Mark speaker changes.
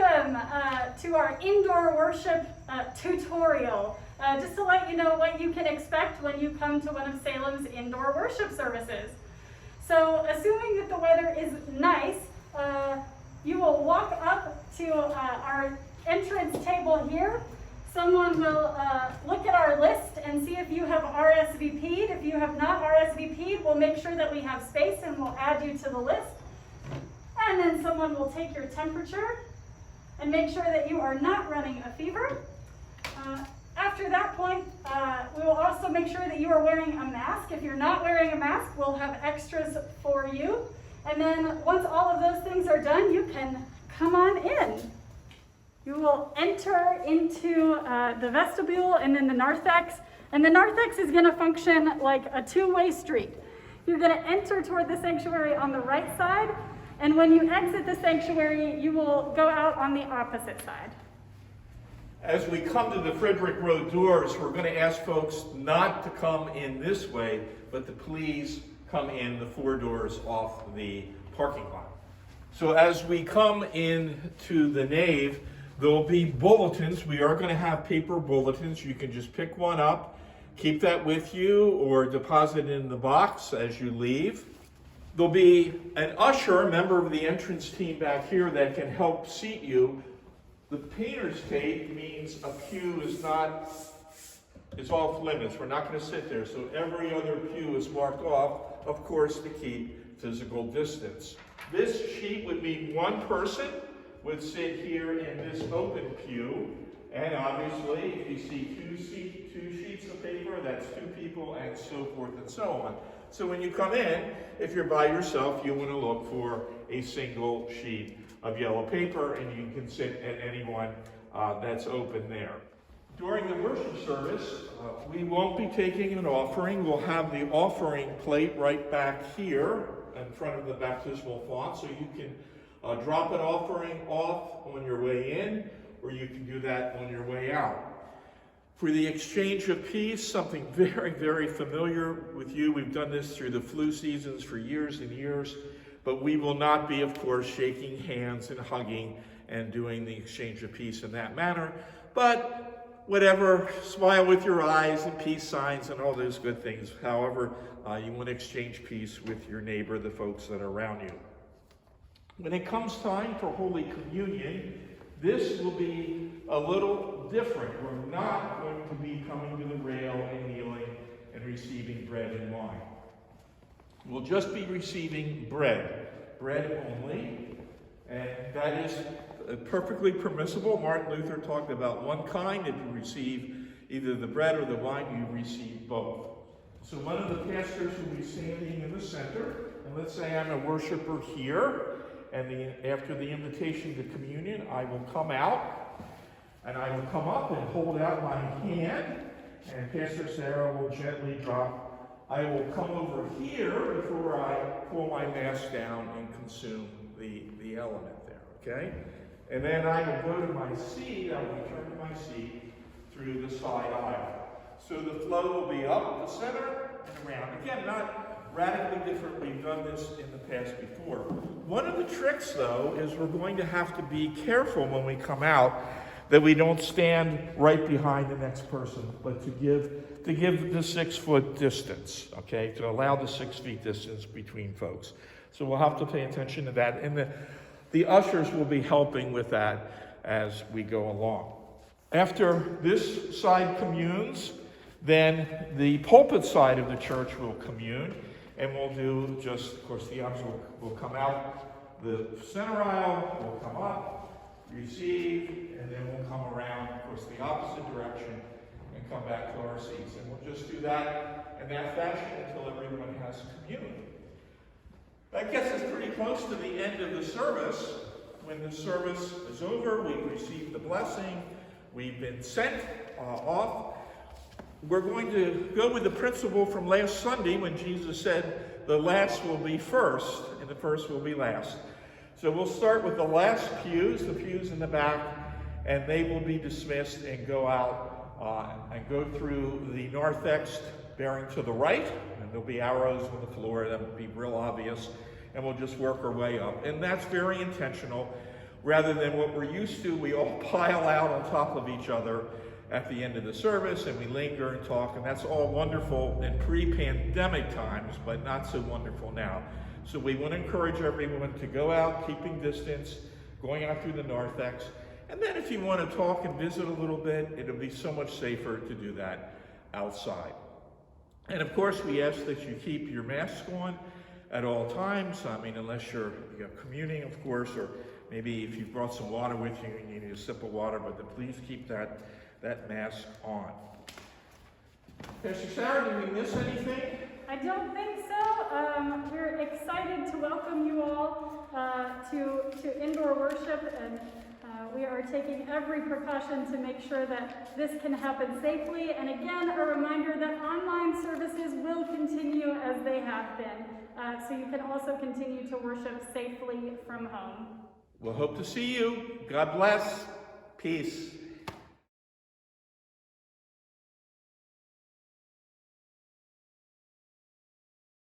Speaker 1: welcome to our indoor worship tutorial. Just to let you know what you can expect when you come to one of Salem's indoor worship services. So, assuming that the weather is nice, you will walk up to our entrance table here. Someone will look at our list and see if you have RSVP'd. If you have not RSVP'd, we'll make sure that we have space and we'll add you to the list. And then someone will take your temperature and make sure that you are not running a fever. After that point, we will also make sure that you are wearing a mask. If you're not wearing a mask, we'll have extras for you. And then once all of those things are done, you can come on in. You will enter into the vestibule and then the narthex. And the narthex is going to function like a two-way street. You're going to enter toward the sanctuary on the right side, and when you exit the sanctuary, you will go out on the opposite side.
Speaker 2: As we come to the Frederick Road doors, we're going to ask folks not to come in this way, but to please come in the four doors off the parking lot. So as we come into the nave, there will be bulletins. We are going to have paper bulletins. You can just pick one up, keep that with you, or deposit it in the box as you leave. There'll be an usher, a member of the entrance team back here that can help seat you. The painter's tape means a pew is off limits. We're not going to sit there. So every other pew is marked off, of course, to keep physical distance. This sheet would mean one person would sit here in this open pew. And obviously, if you see two sheets of paper, that's two people, and so forth and so on. So when you come in, if you're by yourself, you want to look for a single sheet of yellow paper, and you can sit at any one that's open there. During the worship service, we won't be taking an offering. We'll have the offering plate right back here in front of the baptismal font, so you can drop an offering off on your way in, or you can do that on your way out. For the exchange of peace, something very, very familiar with you. We've done this through the flu seasons for years and years, but we will not be, of course, shaking hands and hugging and doing the exchange of peace in that manner. But whatever, smile with your eyes and peace signs and all those good things. However, you want to exchange peace with your neighbor, the folks that are around you. When it comes time for Holy Communion, this will be a little different. We're not going to be coming to the rail and kneeling and receiving bread and wine. We'll just be receiving bread only, and that is perfectly permissible. Martin Luther talked about one kind. If you receive either the bread or the wine, you receive both. So one of the pastors will be standing in the center, and let's say I'm a worshiper here, and after the invitation to communion, I will come out, and I will come up and hold out my hand, and Pastor Sarah will gently drop. I will come over here before I pull my mask down and consume the element there, okay? And then I will go to my seat. I will return to my seat through the side aisle. So the flow will be up the center and around. Again, not radically different. We've done this in the past before. One of the tricks, though, is we're going to have to be careful when we come out that we don't stand right behind the next person, but to give the 6 foot distance, okay, to allow the 6 feet distance between folks. So we'll have to pay attention to that, and the ushers will be helping with that as we go along. After this side communes, then the pulpit side of the church will commune, and we'll do just, of course, the ushers will come out the center aisle, we'll come up, receive, and then we'll come around, of course, the opposite direction and come back to our seats. And we'll just do that in that fashion until everyone has communion. That gets us pretty close to the end of the service. When the service is over, we've received the blessing, we've been sent off. We're going to go with the principle from last Sunday when Jesus said, the last will be first, and the first will be last. So we'll start with the last pews, the pews in the back, and they will be dismissed and go out and go through the narthex bearing to the right, and there'll be arrows on the floor that will be real obvious, and we'll just work our way up. And that's very intentional. rather than what we're used to. We all pile out on top of each other at the end of the service, and we linger and talk, and that's all wonderful in pre-pandemic times, but not so wonderful now. So we want to encourage everyone to go out, keeping distance, going out through the narthex, and then if you want to talk and visit a little bit, it'll be so much safer to do that outside. And of course, we ask that you keep your mask on at all times. I mean, unless you're communing, of course, or maybe if you've brought some water with you and you need a sip of water, but then please keep that mask on. Pastor Sarah, did we miss anything?
Speaker 1: I don't think so. We're excited to welcome you all to indoor worship, and we are taking every precaution to make sure that this can happen safely. And again, a reminder that online services will continue as they have been, so you can also continue to worship safely from home.
Speaker 2: We'll hope to see you. God bless. Peace.